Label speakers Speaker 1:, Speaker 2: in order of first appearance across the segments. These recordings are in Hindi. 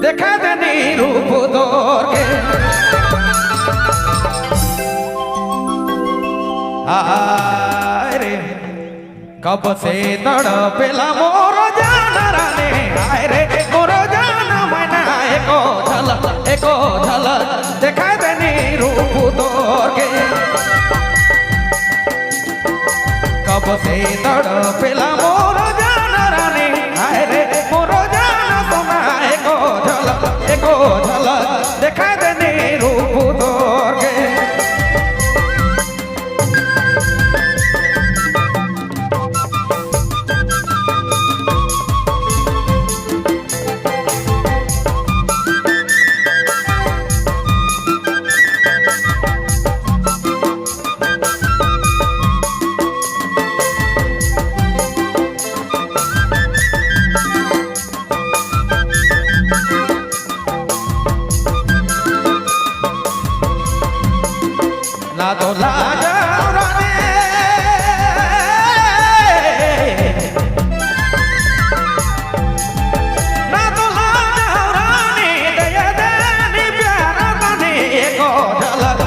Speaker 1: देखा देनी रूप तोर के रे कब से तड़पेला मोरो जान राने आए रे मोरो जान मैना एको झलक देखा देनी रूप तोर के कब से तड़पेला मोरो जान राने आए रे मोरो जान सोना एको झलक देखा देनी रूप तोर के ना तो लाजा राने ना तो लाजा राने दया देनी प्यारा तने एको झलक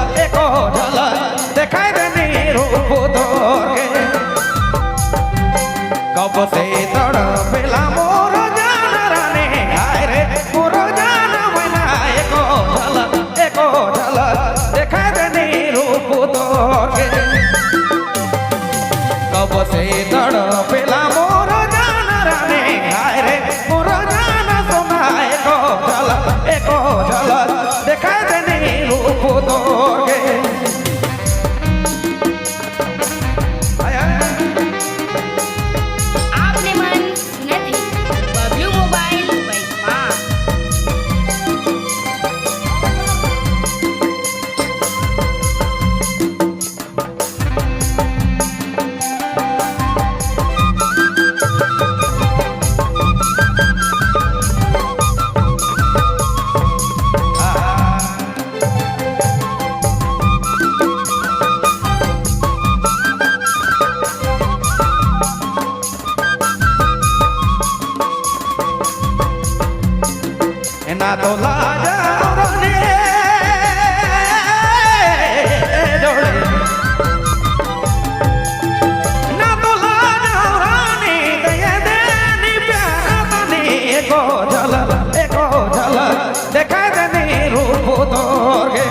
Speaker 1: दिखाई देनी रूप तोर के कब से तड़पेला मोरो जान राने आए रे मोरो जान मैना एको झलक दिखाई देनी रूप तोर के कब से तड़पेला मोरो जान राने आए रे मोरो जान सोना एको झलक दिखाई देनी रूप तोर के
Speaker 2: आपने मन सुना थी बबलू मोबाइल बैठा
Speaker 1: ना तो लाजा राने ना तो लाजा राने दया देनी प्यारा तने एको झलक देखा देनी रूप तोर के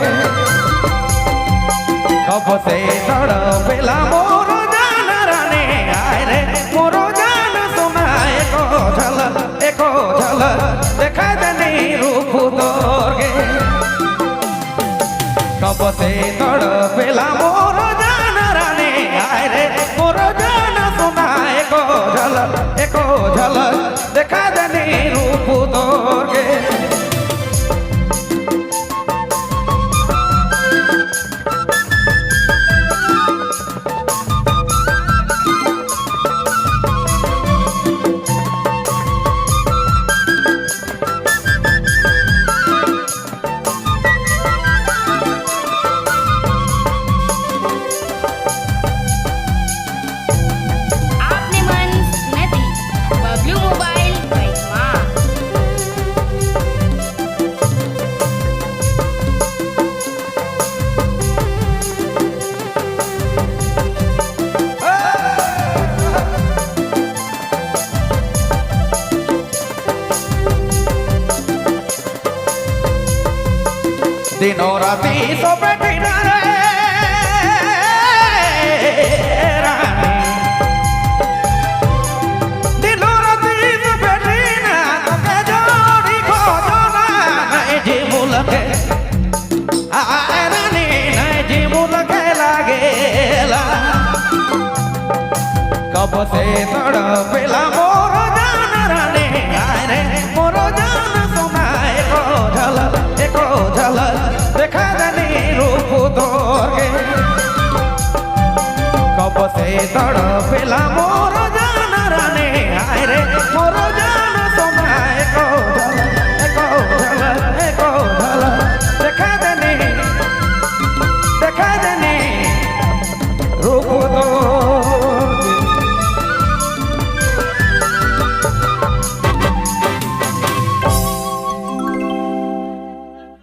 Speaker 1: कब से तड़पेला मोरो जान राने आए रे मोरो जान सोना एको झलक देखा देनी रूप तोर के कब से तड़पेला मोरो जान राने आए रे मोरो जान सोना एको झलक देखा देनी रूप तोर के
Speaker 2: आपने मन सुना थी बबलू मोबाइल बैठा
Speaker 1: दिनों राती सो बैठी ना रे रानी दिनों राती सो बैठी ना तो के जोड़ी खोजो ना नहीं जी मुलके आए रानी नहीं जी मुलके लागेला कब से तड़पेला मोरो जान रानी आए रे मोरो जान सोना एको झलक देखा देनी रूप तोर के कब से तड़पेला मोरो